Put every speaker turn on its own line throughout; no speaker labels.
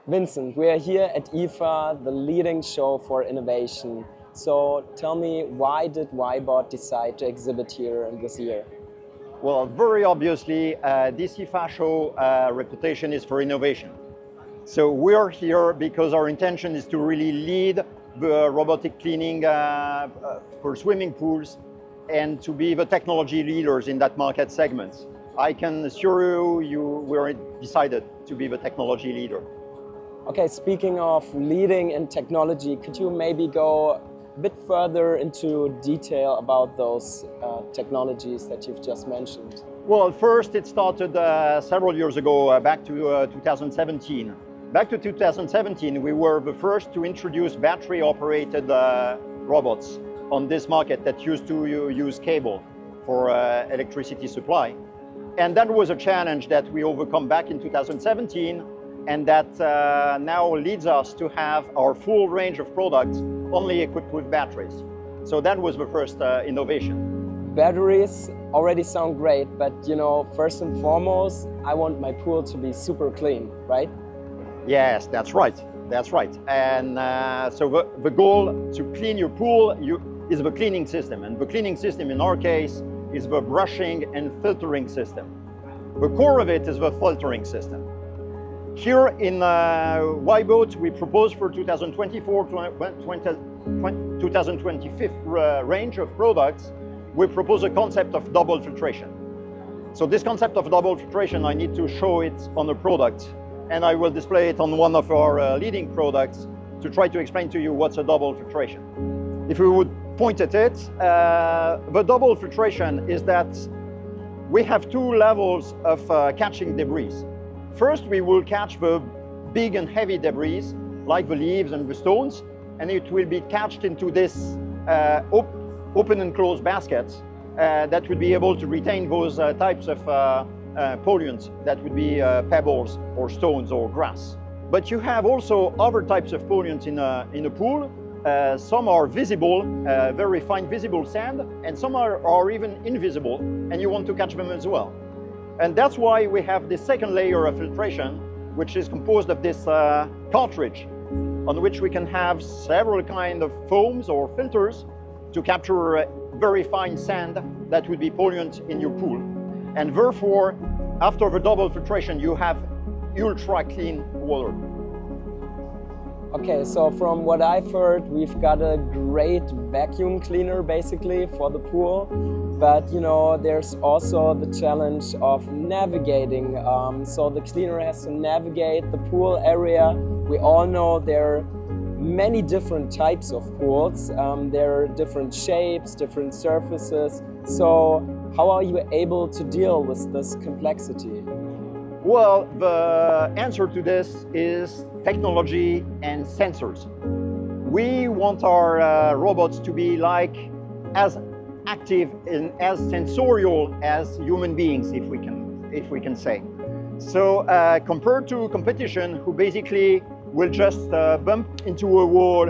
Vincent, we are here at IFA, the leading show for innovation. So tell me, why did WYBOT decide to exhibit here in this year?
Well, very obviously, this IFA show reputation is for innovation. So we're here because our intention is to really lead the robotic cleaning for swimming pools and to be the technology leaders in that market segment. I can assure you, we're decided to be the technology leader.
Okay, speaking of leading in technology, could you maybe go a bit further into detail about those technologies that you've just mentioned?
Well, first it started several years ago, back to 2017. Back to 2017, we were the first to introduce battery-operated robots on this market that used to use cable for electricity supply. And that was a challenge that we overcome back in 2017, and that now leads us to have our full range of products only equipped with batteries. So that was the first innovation.
Batteries already sound great, but first and foremost, I want my pool to be super clean, right?
Yes, that's right. That's right. And so the goal to clean your pool is the cleaning system. And the cleaning system in our case is the brushing and filtering system. The core of it is the filtering system. Here in WYBOT, we propose for 2025 range of products, we propose a concept of double filtration. So this concept of double filtration, I need to show it on a product, and I will display it on one of our leading products to try to explain to you what's a double filtration. If we would point at it, the double filtration is that we have two levels of catching debris. First, we will catch the big and heavy debris, like the leaves and the stones, and it will be catched into this open and closed baskets that would be able to retain those types of pollutants that would be pebbles or stones or grass. But you have also other types of pollutants in a pool. Some are visible, very fine visible sand, and some are even invisible, and you want to catch them as well. And that's why we have this second layer of filtration, which is composed of this cartridge, on which we can have several kinds of foams or filters to capture very fine sand that would be pollutant in your pool. And therefore, after the double filtration, you have ultra clean water.
Okay, so from what I've heard, we've got a great vacuum cleaner basically for the pool, but there's also the challenge of navigating. So the cleaner has to navigate the pool area. We all know there are many different types of pools. There are different shapes, different surfaces. So how are you able to deal with this complexity?
Well, the answer to this is technology and sensors. We want our robots to be as active and as sensorial as human beings, if we can say. So compared to competition, who basically will just bump into a wall,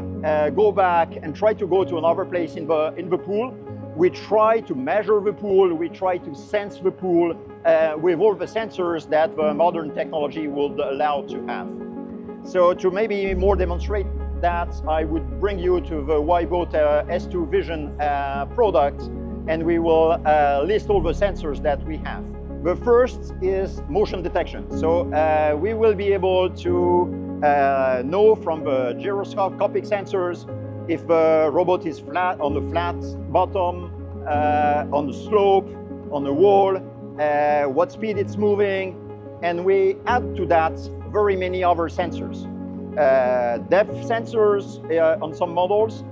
go back and try to go to another place in the pool, we try to measure the pool, we try to sense the pool with all the sensors that the modern technology would allow to have. So to maybe more demonstrate that, I would bring you to the WYBOT S2 Vision product, and we will list all the sensors that we have. The first is motion detection. So we will be able to know from the gyroscopic sensors if the robot is flat on the flat bottom, on the slope, on the wall, what speed it's moving, and we add to that very many other sensors. Depth sensors on some models,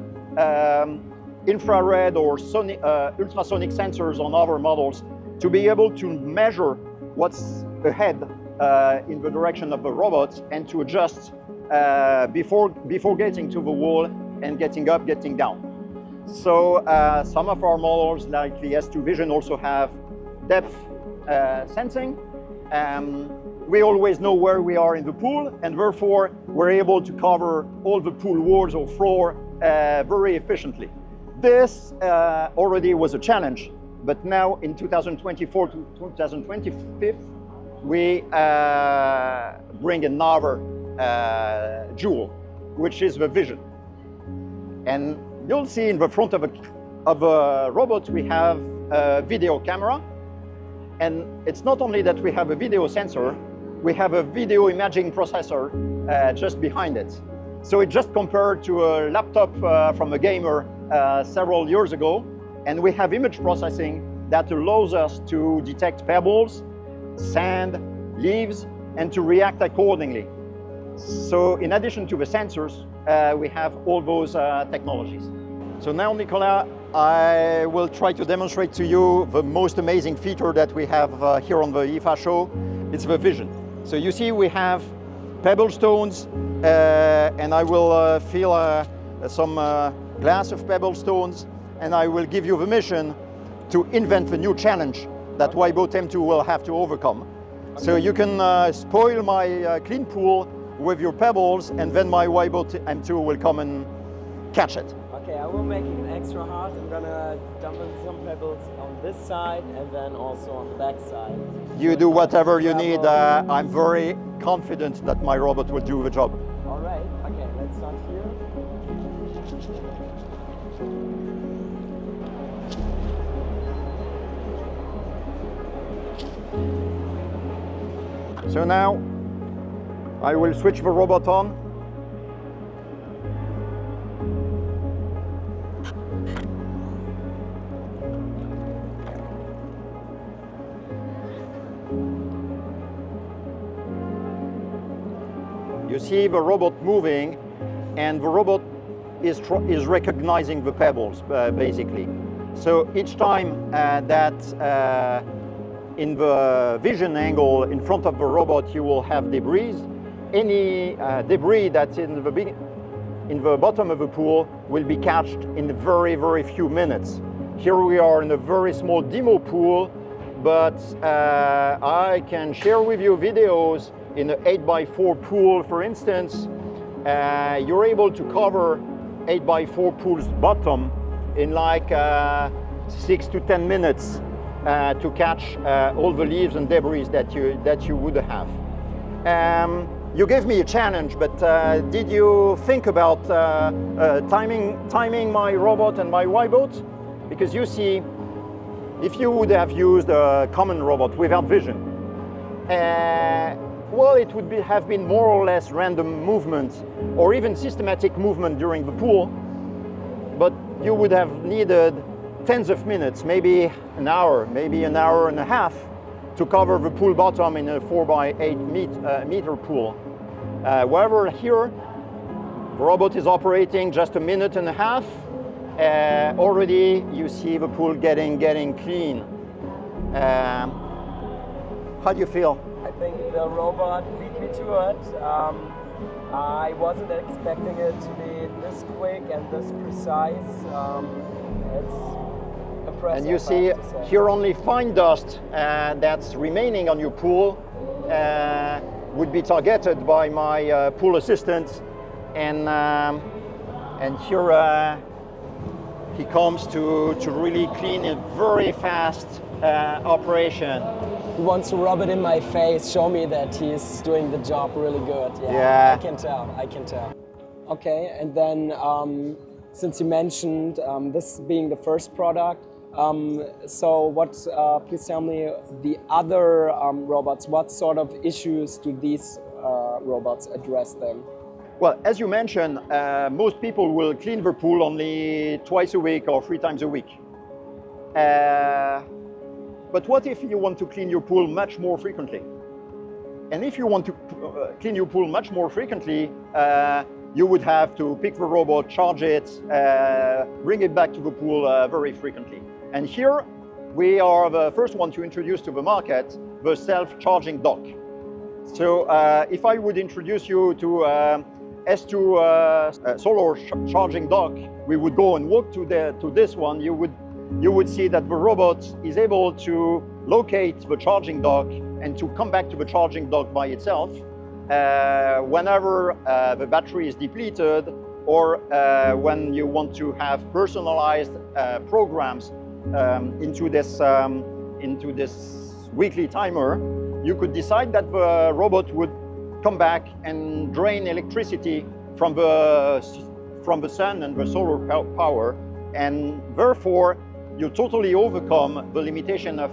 infrared or ultrasonic sensors on other models to be able to measure what's ahead in the direction of the robot and to adjust before getting to the wall and getting up, getting down. So some of our models, like the S2 Vision, also have depth sensing. We always know where we are in the pool, and therefore we're able to cover all the pool walls or floor very efficiently. This already was a challenge, but now in 2024 to 2025, we bring another jewel, which is the vision. And you'll see in the front of a robot we have a video camera. And it's not only that we have a video sensor, we have a video imaging processor just behind it. So it just compared to a laptop from a gamer several years ago. And we have image processing that allows us to detect pebbles, sand, leaves, and to react accordingly. So in addition to the sensors, we have all those technologies. So now, Nicolas, I will try to demonstrate to you the most amazing feature that we have here on the IFA show. It's the vision. So you see we have pebble stones, and I will fill some glass of pebble stones, and I will give you the mission to invent the new challenge that WYBOT M2 will have to overcome. Okay. So you can spoil my clean pool with your pebbles, and then my WYBOT M2 will come and catch it.
Okay, I will make it extra hard. I'm gonna dump in some pebbles on this side and then also on the back side.
You do whatever you need. I'm very confident that my robot will do the job.
All right, okay, let's start here.
So now I will switch the robot on. You see the robot moving, and the robot is recognizing the pebbles, basically. So each time that in the vision angle in front of the robot you will have debris, any debris that's in the bottom of the pool will be catched in very, very few minutes. Here we are in a very small demo pool, but I can share with you videos in an 8x4 pool, for instance. You're able to cover 8x4 pool's bottom in like 6 to 10 minutes to catch all the leaves and debris that you would have. You gave me a challenge, but did you think about timing my robot and my WYBOT? Because you see, if you would have used a common robot without vision, well, it would have been more or less random movement or even systematic movement during the pool, but you would have needed tens of minutes, maybe an hour, maybe an hour and a half to cover the pool bottom in a 4x8 meter pool. However, here, the robot is operating just a minute and a half. Already you see the pool getting clean. How do you feel?
I think the robot beat me to it. I wasn't expecting it to be this quick and this precise. It's impressive.
And you see here only fine dust that's remaining on your pool would be targeted by my pool assistant, and here he comes to really clean a very fast operation.
He wants to rub it in my face, show me that he's doing the job really good.
Yeah.
I can tell. Okay, and then since you mentioned this being the first product, so what, please tell me the other robots, what sort of issues do these robots address then?
Well, as you mentioned, most people will clean their pool only twice a week or 3 times a week. But what if you want to clean your pool much more frequently? And if you want to clean your pool much more frequently, you would have to pick the robot, charge it, bring it back to the pool very frequently. And here we are the first one to introduce to the market the self-charging dock. So if I would introduce you to S2 Solar charging dock, we would go and walk to this one. You would see that the robot is able to locate the charging dock and to come back to the charging dock by itself whenever the battery is depleted, or when you want to have personalized programs into this weekly timer. You could decide that the robot would come back and drain electricity from the sun and the solar power, and therefore you totally overcome the limitation of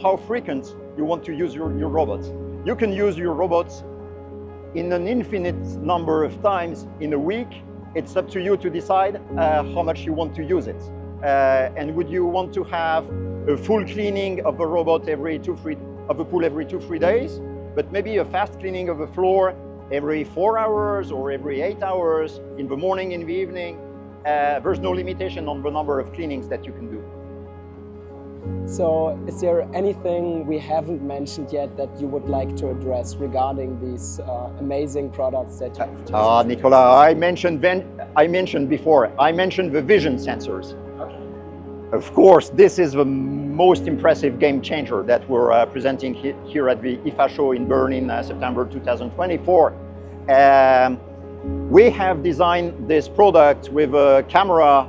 how frequent you want to use your robots. You can use your robots in an infinite number of times in a week. It's up to you to decide how much you want to use it. And would you want to have a full cleaning of the robot every the pool every 2-3 days, but maybe a fast cleaning of the floor every 4 hours or every 8 hours, in the morning, in the evening? There's no limitation on the number of cleanings that you can do.
So is there anything we haven't mentioned yet that you would like to address regarding these amazing products that you've just
Nicolas, I mentioned before, I mentioned the vision sensors.
Okay.
Of course, this is the most impressive game changer that we're presenting here at the IFA show in Bern in September 2024. We have designed this product with a camera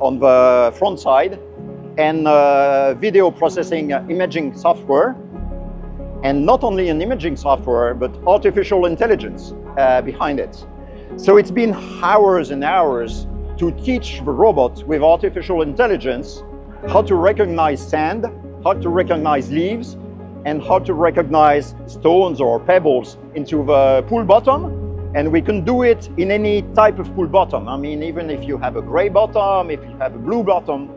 on the front side and video processing imaging software, and not only an imaging software, but artificial intelligence behind it. So it's been hours and hours to teach the robot with artificial intelligence how to recognize sand, how to recognize leaves, and how to recognize stones or pebbles into the pool bottom. And we can do it in any type of pool bottom. I mean, even if you have a gray bottom, if you have a blue bottom,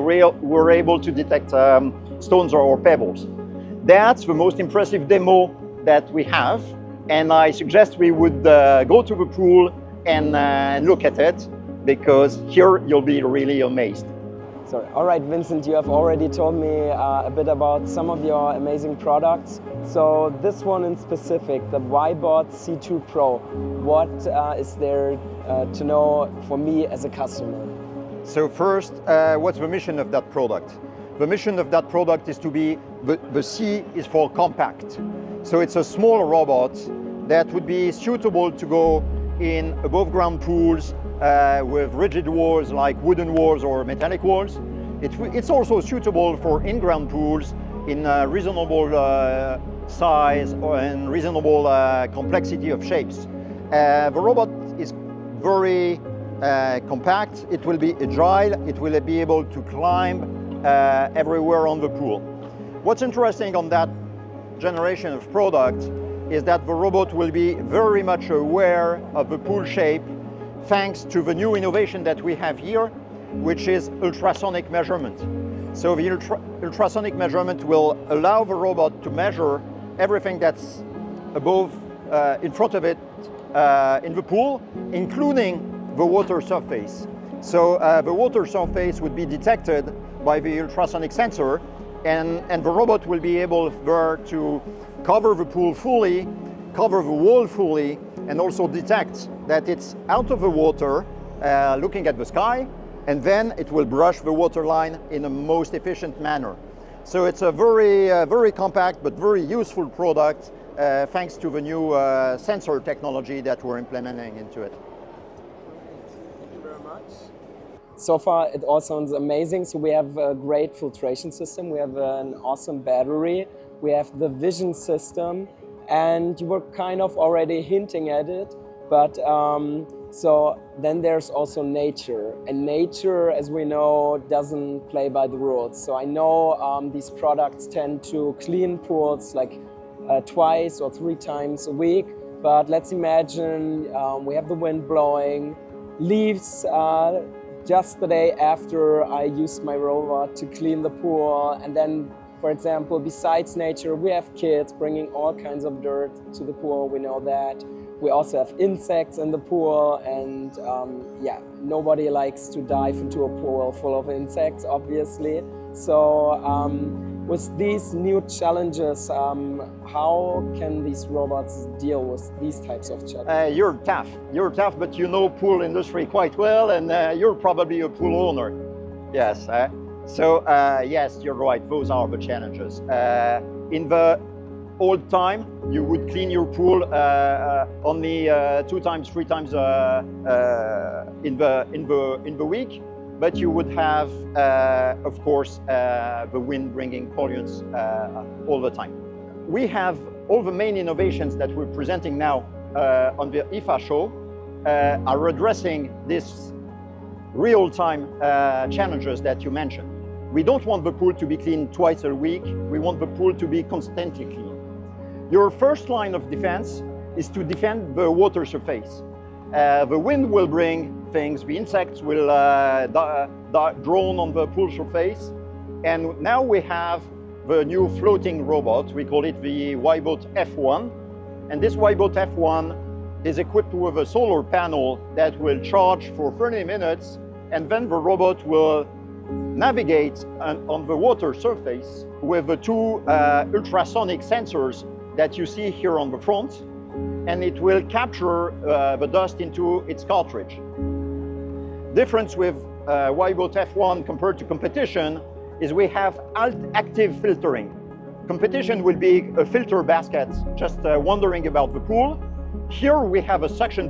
we're able to detect stones or pebbles. That's the most impressive demo that we have, and I suggest we would go to the pool and look at it, because here you'll be really amazed.
Sorry. All right, Vincent, you have already told me a bit about some of your amazing products. So this one in specific, the WYBOT C2 Pro, what is there to know for me as a customer?
So first, what's the mission of that product? The mission of that product is to be, the C is for compact. So it's a small robot that would be suitable to go in above ground pools with rigid walls like wooden walls or metallic walls. It's also suitable for in-ground pools in reasonable size and reasonable complexity of shapes. The robot is very compact, it will be agile, it will be able to climb everywhere on the pool. What's interesting on that generation of product is that the robot will be very much aware of the pool shape, thanks to the new innovation that we have here, which is ultrasonic measurement. So the ultrasonic measurement will allow the robot to measure everything that's above, in front of it in the pool, including the water surface. So the water surface would be detected by the ultrasonic sensor, and the robot will be able there to cover the pool fully, cover the wall fully, and also detect that it's out of the water, looking at the sky, and then it will brush the water line in a most efficient manner. So it's a very compact but very useful product, thanks to the new sensor technology that we're implementing into it.
Thank you very much. So far it all sounds amazing. So we have a great filtration system, we have an awesome battery, we have the vision system, and you were kind of already hinting at it, but so then there's also nature, and nature, as we know, doesn't play by the rules. So I know these products tend to clean pools like twice or 3 times a week, but let's imagine we have the wind blowing, leaves just the day after I used my robot to clean the pool, and then, for example, besides nature, we have kids bringing all kinds of dirt to the pool, we know that. We also have insects in the pool, and yeah, nobody likes to dive into a pool full of insects, obviously. So with these new challenges, how can these robots deal with these types of challenges?
You're tough, but you know pool industry quite well, and you're probably a pool owner. Yes. So yes, you're right, those are the challenges. In the old time, you would clean your pool only 2 times, 3 times in the week, but you would have, of course, the wind bringing pollutants all the time. We have all the main innovations that we're presenting now on the IFA show are addressing these real-time challenges that you mentioned. We don't want the pool to be cleaned twice a week. We want the pool to be constantly clean. Your first line of defense is to defend the water surface. The wind will bring things, the insects will drone on the pool surface. And now we have the new floating robot. We call it the WYBOT F1. And this WYBOT F1 is equipped with a solar panel that will charge for 30 minutes, and then the robot will navigate on the water surface with the two ultrasonic sensors that you see here on the front, and it will capture the dust into its cartridge. Difference with WYBOT F1 compared to competition is we have active filtering. Competition will be a filter basket just wandering about the pool. Here we have a suction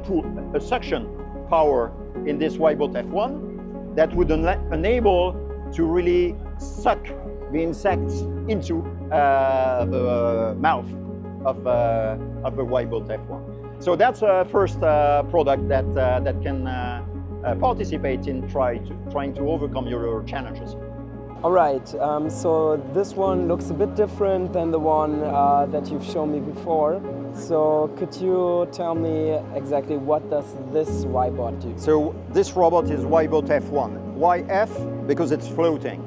power in this WYBOT F1 that would enable to really suck the insects into the mouth of the WYBOT F1. So that's a first product that can participate in trying to overcome your challenges.
All right, so this one looks a bit different than the one that you've shown me before. So could you tell me exactly what does this WYBOT do?
So this robot is WYBOT F1. YF because it's floating.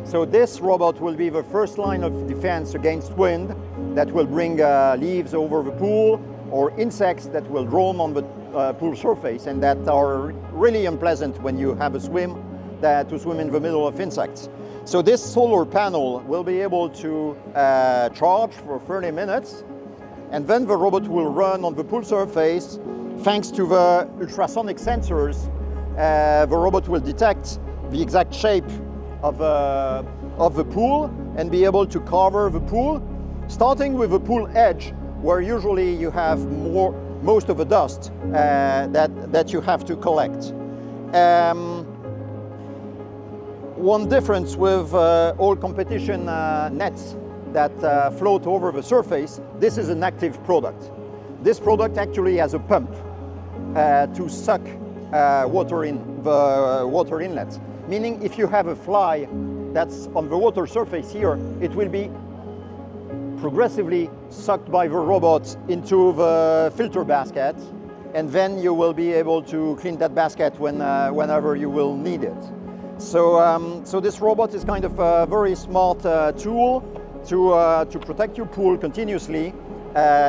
So this robot will be the first line of defense against wind that will bring leaves over the pool or insects that will drone on the pool surface and that are really unpleasant when you have a swim to swim in the middle of insects. So this solar panel will be able to charge for 30 minutes, and then the robot will run on the pool surface. Thanks to the ultrasonic sensors, the robot will detect the exact shape of the pool and be able to cover the pool, starting with the pool edge, where usually you have most of the dust that you have to collect. One difference with all competition nets that float over the surface, this is an active product. This product actually has a pump to suck water in the water inlet. Meaning if you have a fly that's on the water surface here, it will be progressively sucked by the robot into the filter basket, and then you will be able to clean that basket whenever you will need it. So this robot is kind of a very smart tool to protect your pool continuously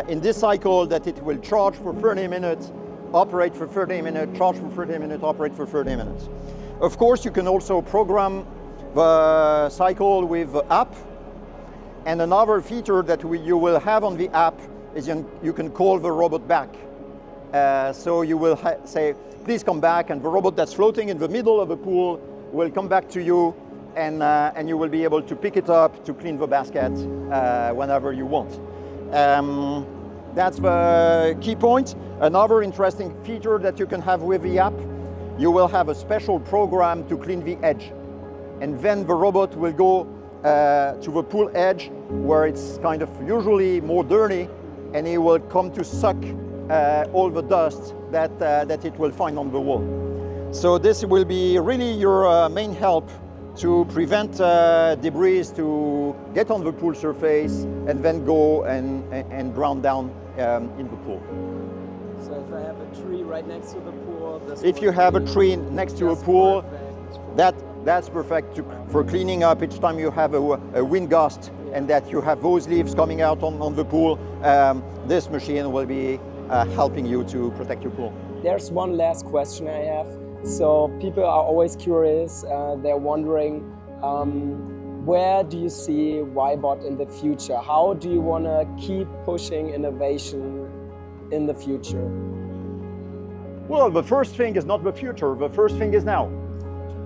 in this cycle that it will charge for 30 minutes, operate for 30 minutes, charge for 30 minutes, operate for 30 minutes. Of course, you can also program the cycle with the app. And another feature that you will have on the app is you can call the robot back. So you will say, please come back, and the robot that's floating in the middle of the pool will come back to you, and you will be able to pick it up to clean the basket whenever you want. That's the key point. Another interesting feature that you can have with the app, you will have a special program to clean the edge. And then the robot will go to the pool edge where it's kind of usually more dirty, and it will come to suck all the dust that it will find on the wall. So this will be really your main help to prevent debris to get on the pool surface and then go and drown down in the pool.
So if I have a tree right next to the pool,
if you have a tree next to a pool, that's perfect for cleaning up each time you have a wind gust and that you have those leaves coming out on the pool. This machine will be helping you to protect your pool.
There's one last question I have. So people are always curious, they're wondering, where do you see WYBOT in the future? How do you want to keep pushing innovation in the future?
Well, the first thing is not the future, the first thing is now.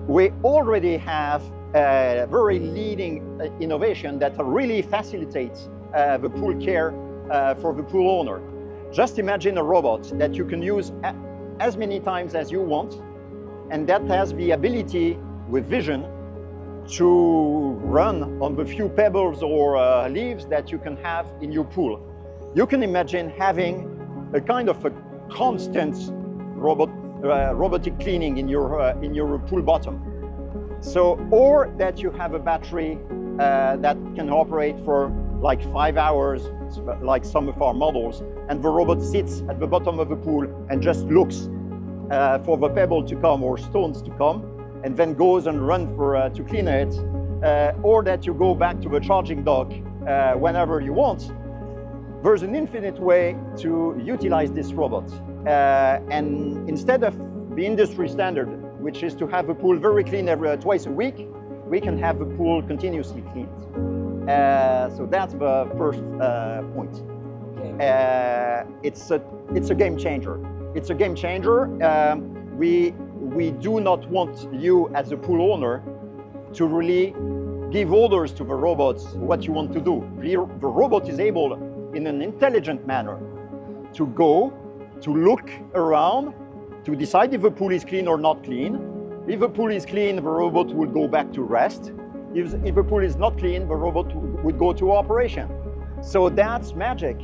We already have a very leading innovation that really facilitates the pool care for the pool owner. Just imagine a robot that you can use as many times as you want, and that has the ability with vision to run on the few pebbles or leaves that you can have in your pool. you can imagine having a kind of a constant robotic cleaning in your pool bottom. So, or that you have a battery that can operate for like 5 hours, like some of our models, and the robot sits at the bottom of the pool and just looks for the pebble to come or stones to come, and then goes and runs to clean it, or that you go back to the charging dock whenever you want. There's an infinite way to utilize this robot. And instead of the industry standard, which is to have a pool very clean twice a week, we can have the pool continuously cleaned. So that's the first point. It's a game changer. It's a game changer. We do not want you as a pool owner to really give orders to the robots what you want to do. The robot is able, in an intelligent manner, to go, to look around, to decide if the pool is clean or not clean. If the pool is clean, the robot will go back to rest. If the pool is not clean, the robot would go to operation. So that's magic.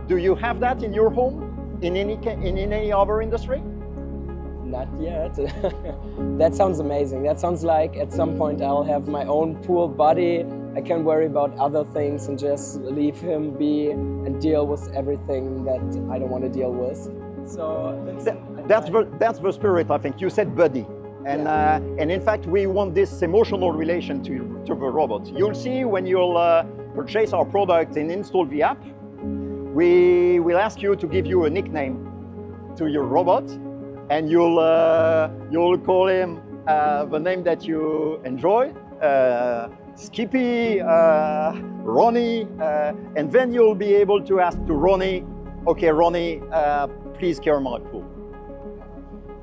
Do you have that in your home, in any other industry?
Not yet. That sounds amazing. That sounds like at some point I'll have my own pool buddy. I can worry about other things and just leave him be and deal with everything that I don't want to deal with. So
that's the spirit, I think. You said buddy. And in fact, we want this emotional relation to the robot. You'll see when you'll purchase our product and install the app, we will ask you to give you a nickname to your robot, and you'll call him the name that you enjoy, Skippy, Ronnie, and then you'll be able to ask to Ronnie, okay, Ronnie, please care my pool.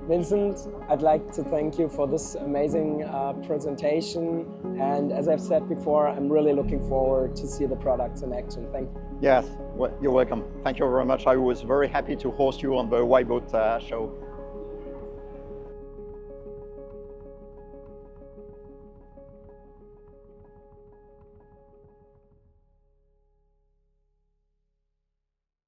Vincent, I'd like to thank you for this amazing presentation. And as I've said before, I'm really looking forward to see the products in action. Thank you.
Yes, well, you're welcome. Thank you very much. I was very happy to host you on the WYBOT show.